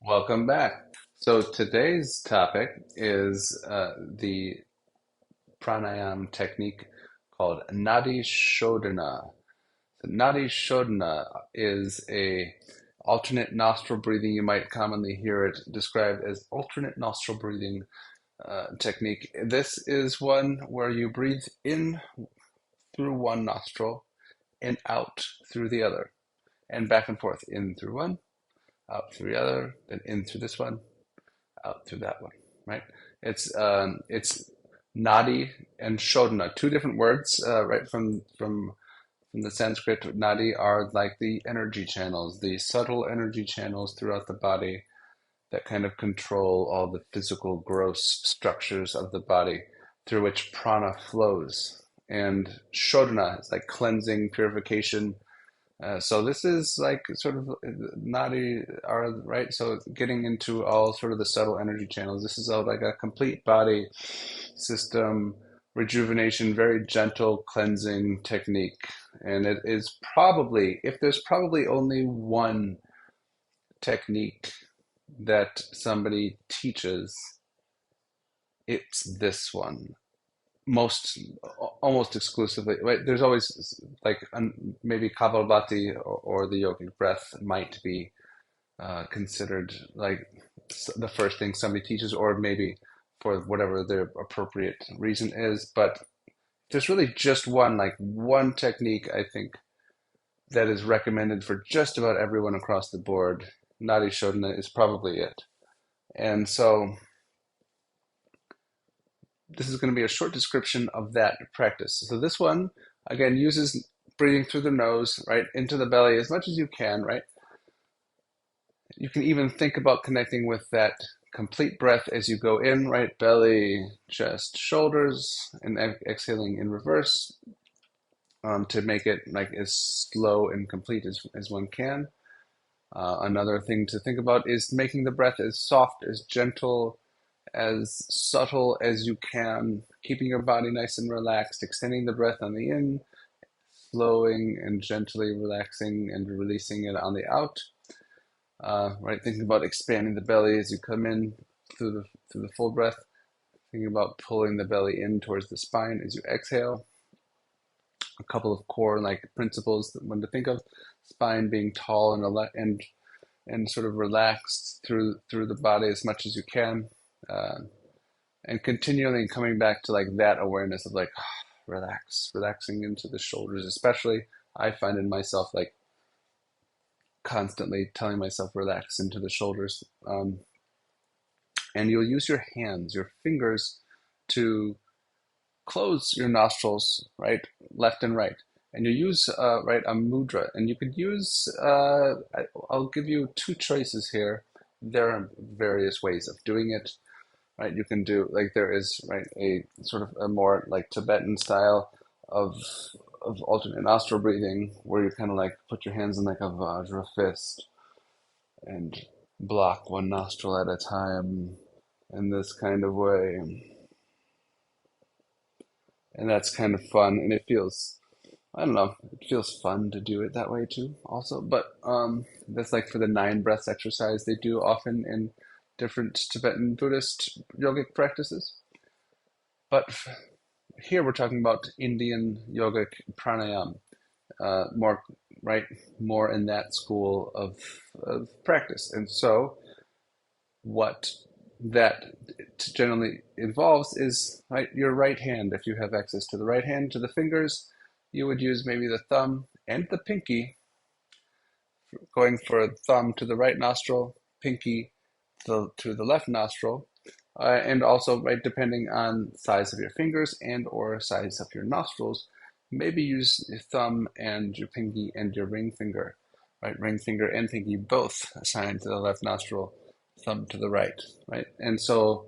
Welcome back. So today's topic is the pranayama technique called Nadi Shodhana. So Nadi Shodhana is a alternate nostril breathing. You might commonly hear it described as alternate nostril breathing technique. This is one where you breathe in through one nostril and out through the other, and back and forth, in through one, out through the other, then in through this one, out through that one, right? It's nadi and shodhana, two different words, right from the Sanskrit. Nadi are like the energy channels, the subtle energy channels throughout the body that kind of control all the physical, gross structures of the body through which prana flows. And shodhana is like cleansing, purification, so this is like sort of nadi are right. So getting into all sort of the subtle energy channels. This is all like a complete body system rejuvenation, very gentle cleansing technique. And it is probably, if there's probably only one technique that somebody teaches, it's this one most almost exclusively, right? There's always like maybe Kavalbati or the yogic breath might be considered like the first thing somebody teaches, or maybe for whatever their appropriate reason is. But there's really just one, like one technique, I think, that is recommended for just about everyone across the board. Nadi Shodhana is probably it. And so this is going to be a short description of that practice. So this one, again, uses breathing through the nose, right, into the belly as much as you can, right? You can even think about connecting with that complete breath as you go in, right? Belly, chest, shoulders, and exhaling in reverse, to make it like as slow and complete as one can. Another thing to think about is making the breath as soft, as gentle, as subtle as you can, keeping your body nice and relaxed, extending the breath on the in, slowing and gently relaxing and releasing it on the out. Right, thinking about expanding the belly as you come in through the full breath. Thinking about pulling the belly in towards the spine as you exhale. A couple of core like principles that one to think of: spine being tall and sort of relaxed through the body as much as you can. And continually coming back to like that awareness of like relaxing into the shoulders, especially. I find in myself like constantly telling myself relax into the shoulders. And you'll use your hands, your fingers, to close your nostrils, right, left and right. And you use right a mudra, and you could use. I'll give you two choices here. There are various ways of doing it, right? You can do like there is right a sort of a more like Tibetan style of alternate nostril breathing, where you kind of like put your hands in like a Vajra fist and block one nostril at a time in this kind of way. And that's kind of fun, and it feels, I don't know, it feels fun to do it that way too, also. But that's like for the 9 breaths exercise they do often in different Tibetan Buddhist yogic practices. But here we're talking about Indian yogic pranayama, more right, more in that school of practice. And so what that generally involves is right your right hand. If you have access to the right hand, to the fingers, you would use maybe the thumb and the pinky, going for thumb to the right nostril, pinky to the left nostril, and also right depending on size of your fingers and or size of your nostrils, maybe use your thumb and your pinky and your ring finger, right? Ring finger and pinky both assigned to the left nostril, thumb to the right, right? And so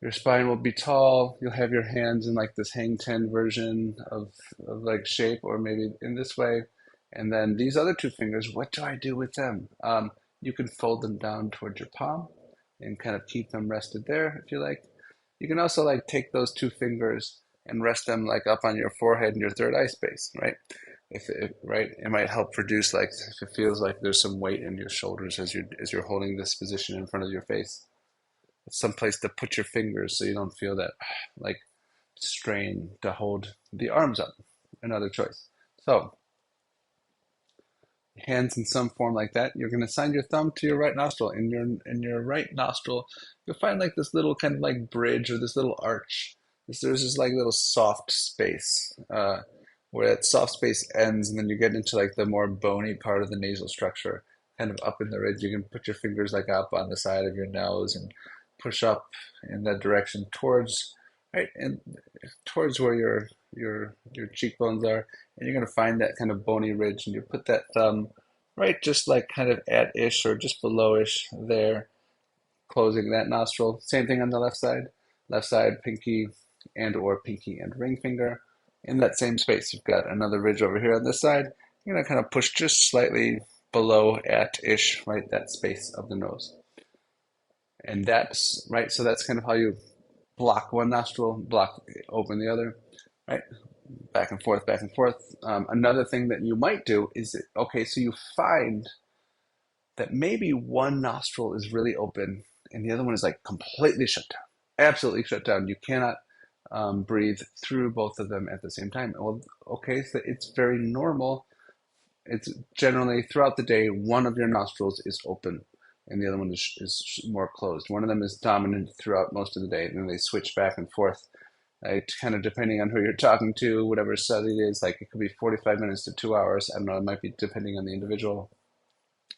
your spine will be tall. You'll have your hands in like this hang ten version of like shape, or maybe in this way. And then these other two fingers, what do I do with them? You can fold them down towards your palm and kind of keep them rested there if you like. You can also like take those two fingers and rest them like up on your forehead and your third eye space, right? right, it might help reduce like if it feels like there's some weight in your shoulders as you're holding this position in front of your face. It's some place to put your fingers so you don't feel that like strain to hold the arms up. Another choice. So hands in some form like that, you're going to assign your thumb to your right nostril. In your right nostril, you'll find like this little kind of like bridge or this little arch. There's this like little soft space where that soft space ends, and then you get into like the more bony part of the nasal structure, kind of up in the ridge. You can put your fingers like up on the side of your nose and push up in that direction towards right and towards where your cheekbones are, and you're going to find that kind of bony ridge, and you put that thumb right just like kind of at ish or just below ish there, closing that nostril. Same thing on the left side, pinky and or pinky and ring finger. In that same space, you've got another ridge over here on this side. You're going to kind of push just slightly below at ish, right, that space of the nose. And that's right, so that's kind of how you block one nostril, block open the other, right? Back and forth, back and forth. Another thing that you might do is, okay, so you find that maybe one nostril is really open and the other one is like completely shut down, absolutely shut down. You cannot breathe through both of them at the same time. Well, okay, so it's very normal. It's generally throughout the day, one of your nostrils is open and the other one is more closed. One of them is dominant throughout most of the day, and then they switch back and forth. Kind of depending on who you're talking to, whatever study it is, like it could be 45 minutes to 2 hours. I don't know, it might be depending on the individual.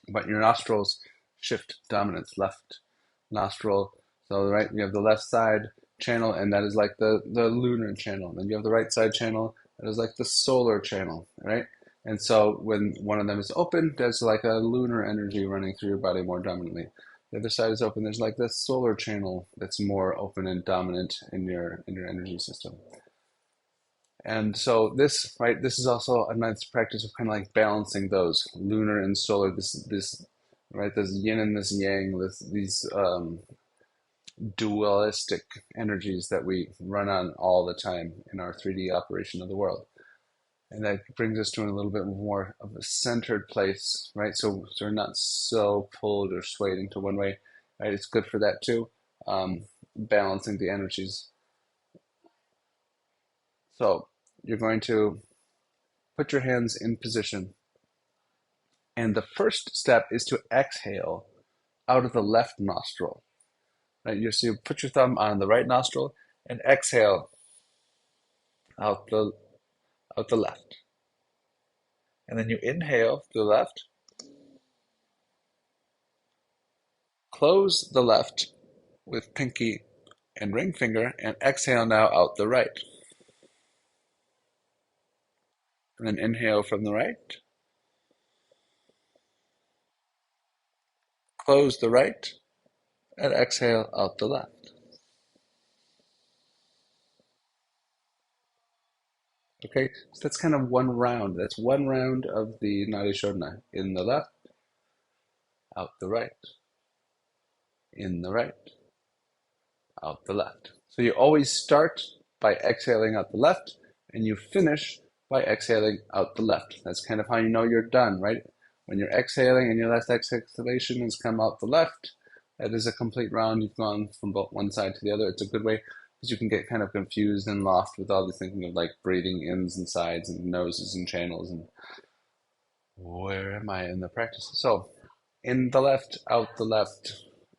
But your nostrils shift dominance, left nostril. So, right, you have the left side channel, and that is like the lunar channel. Then you have the right side channel, that is like the solar channel, right? And so when one of them is open, there's like a lunar energy running through your body more dominantly. The other side is open. There's like this solar channel that's more open and dominant in your energy system. And so this, right, this is also a nice practice of kind of like balancing those lunar and solar, this, right, this yin and this yang, these dualistic energies that we run on all the time in our 3D operation of the world. And that brings us to a little bit more of a centered place, right? So we're not so pulled or swayed into one way, right? It's good for that too, balancing the energies. So you're going to put your hands in position. And the first step is to exhale out of the left nostril. Right? So you put your thumb on the right nostril and exhale out the left. And then you inhale through the left, close the left with pinky and ring finger, and exhale now out the right. And then inhale from the right, close the right, and exhale out the left. Okay, so that's kind of one round. That's one round of the Nadi Shodhana. In the left, out the right. In the right, out the left. So you always start by exhaling out the left, and you finish by exhaling out the left. That's kind of how you know you're done, right? When you're exhaling and your last exhalation has come out the left, that is a complete round. You've gone from both one side to the other. It's a good way because you can get kind of confused and lost with all this thinking of like breathing ins and sides and noses and channels and where am I in the practice? So in the left, out the left,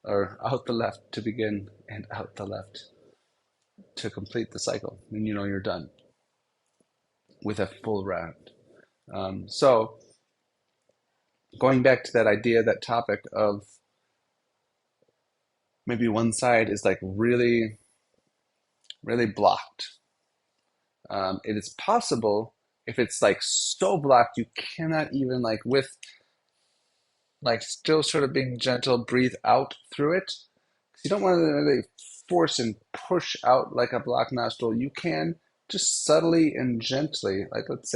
or out the left to begin and out the left to complete the cycle. And you know you're done with a full round. So going back to that idea, that topic of maybe one side is like really, really blocked. It is possible if it's like so blocked you cannot even like with like still sort of being gentle, breathe out through it. You don't want to really force and push out like a blocked nostril. You can just subtly and gently, like let's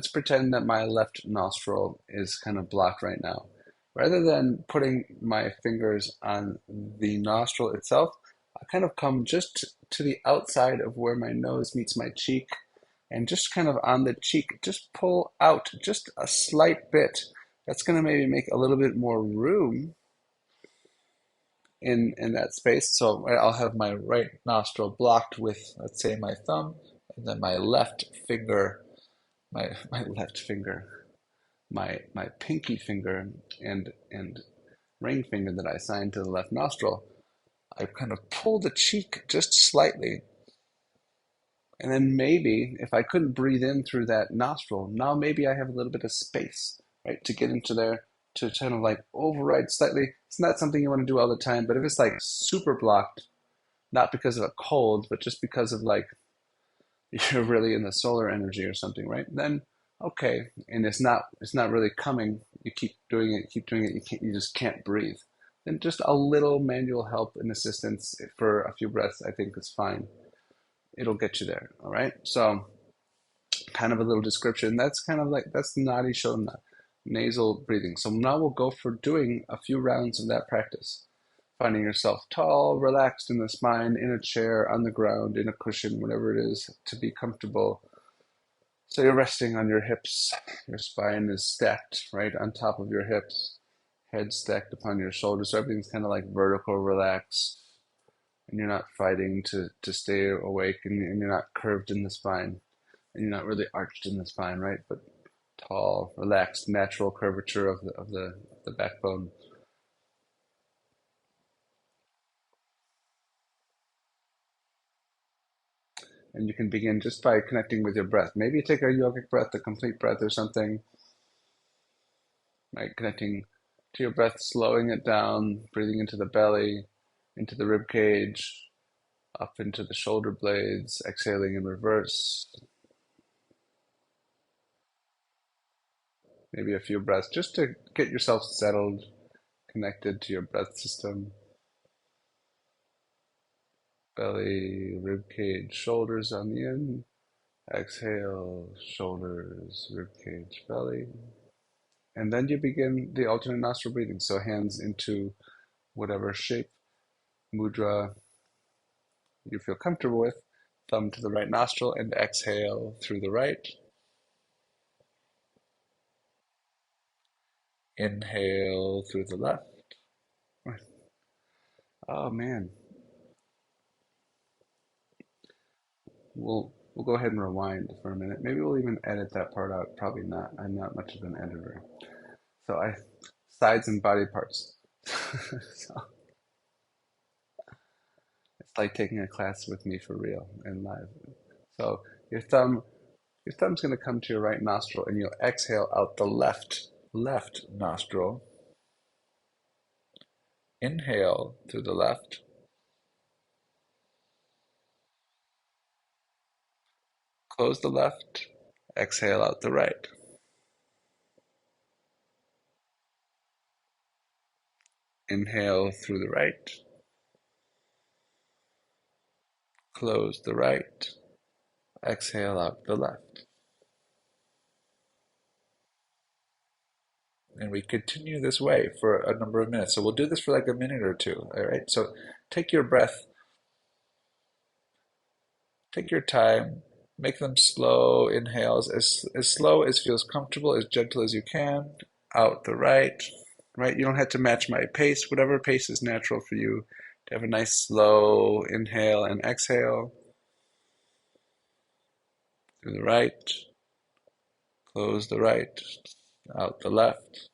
pretend that my left nostril is kind of blocked right now. Rather than putting my fingers on the nostril itself, I kind of come just to the outside of where my nose meets my cheek, and just kind of on the cheek, just pull out just a slight bit. That's going to maybe make a little bit more room in that space. So I'll have my right nostril blocked with, let's say, my thumb, and then my left finger, my left finger, my pinky finger and ring finger that I assigned to the left nostril. I kind of pull the cheek just slightly, and then maybe if I couldn't breathe in through that nostril, now maybe I have a little bit of space, right, to get into there to kind of like override slightly. It's not something you want to do all the time, but if it's like super blocked, not because of a cold, but just because of like you're really in the solar energy or something, right? Then okay, and it's not really coming. You keep doing it. You just can't breathe. Then just a little manual help and assistance for a few breaths, I think is fine. It'll get you there. All right. So kind of a little description. That's kind of like that's Nadi Shodhana, nasal breathing. So now we'll go for doing a few rounds of that practice. Finding yourself tall, relaxed in the spine, in a chair, on the ground, in a cushion, whatever it is, to be comfortable. So you're resting on your hips. Your spine is stacked right on top of your hips, head stacked upon your shoulders. So everything's kind of like vertical, relaxed, and you're not fighting to stay awake, and you're not curved in the spine, and you're not really arched in the spine, right? But tall, relaxed, natural curvature of the backbone. And you can begin just by connecting with your breath. Maybe you take a yogic breath, a complete breath or something, right? Connecting to your breath, slowing it down, breathing into the belly, into the rib cage, up into the shoulder blades, exhaling in reverse. Maybe a few breaths just to get yourself settled, connected to your breath system. Belly, rib cage, shoulders on the in. Exhale, shoulders, rib cage, belly. And then you begin the alternate nostril breathing. So hands into whatever shape, mudra you feel comfortable with. Thumb to the right nostril and exhale through the right. Inhale through the left. Oh man, we'll go ahead and rewind for a minute. Maybe we'll even edit that part out. Probably not. I'm not much of an editor. So I sides and body parts. So it's like taking a class with me for real and live. So your thumb's going to come to your right nostril, and you'll exhale out the left nostril. Inhale through the left. Close the left. Exhale out the right. Inhale through the right. Close the right. Exhale out the left. And we continue this way for a number of minutes. So we'll do this for like a minute or two. All right. So take your breath, take your time, make them slow inhales, as slow as feels comfortable, as gentle as you can. Out the right. Right. You don't have to match my pace, whatever pace is natural for you. To have a nice slow inhale and exhale. Through the right. Close the right. Out the left.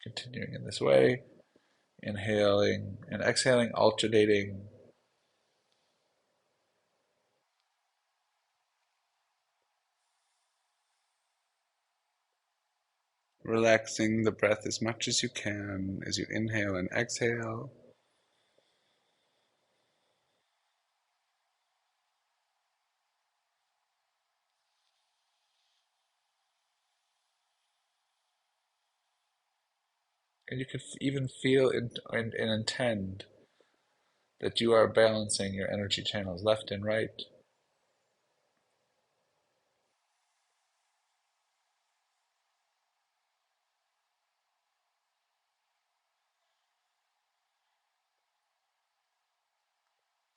Continuing in this way. Inhaling and exhaling, alternating. Relaxing the breath as much as you can as you inhale and exhale. And you can even feel and intend that you are balancing your energy channels left and right.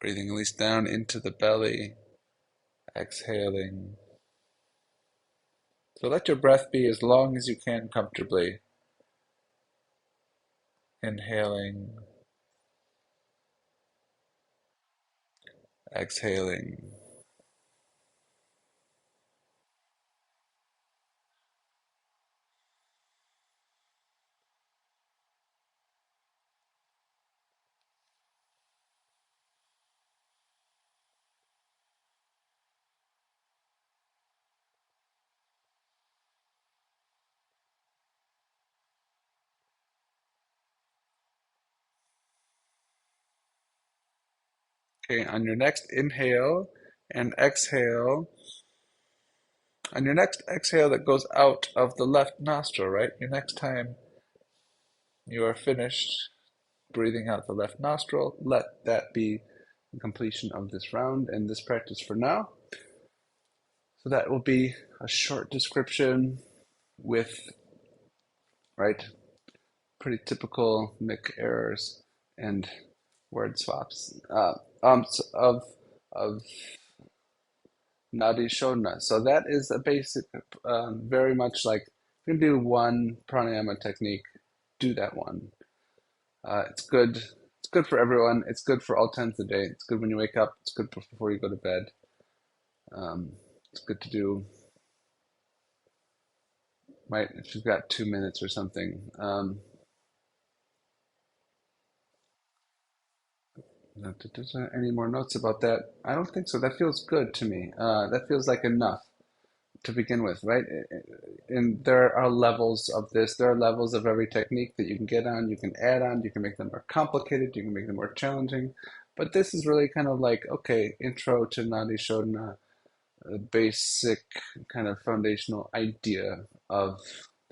Breathing at least down into the belly, exhaling. So let your breath be as long as you can comfortably. Inhaling, exhaling. Okay, on your next inhale and exhale, on your next exhale that goes out of the left nostril, right? Your next time you are finished breathing out the left nostril, let that be the completion of this round and this practice for now. So that will be a short description with, right, pretty typical Mick errors and word swaps of Nadi Shodhana. So that is a basic, very much like if you can do one pranayama technique, do that one. It's good. It's good for everyone. It's good for all times of the day. It's good when you wake up. It's good before you go to bed. Um, it's good to do, right? If you've got 2 minutes or something. Any more notes about that? I don't think so. That feels good to me. That feels like enough to begin with, right? And there are levels of this. There are levels of every technique that you can get on, you can add on, you can make them more complicated, you can make them more challenging. But this is really kind of like, okay, intro to Nadi Shodhana, a basic kind of foundational idea of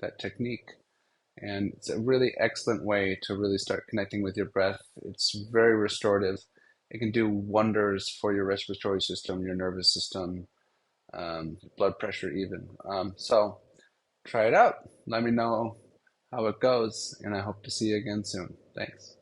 that technique. And it's a really excellent way to really start connecting with your breath. It's very restorative. It can do wonders for your respiratory system, your nervous system, blood pressure, even. So try it out. Let me know how it goes, and I hope to see you again soon. Thanks.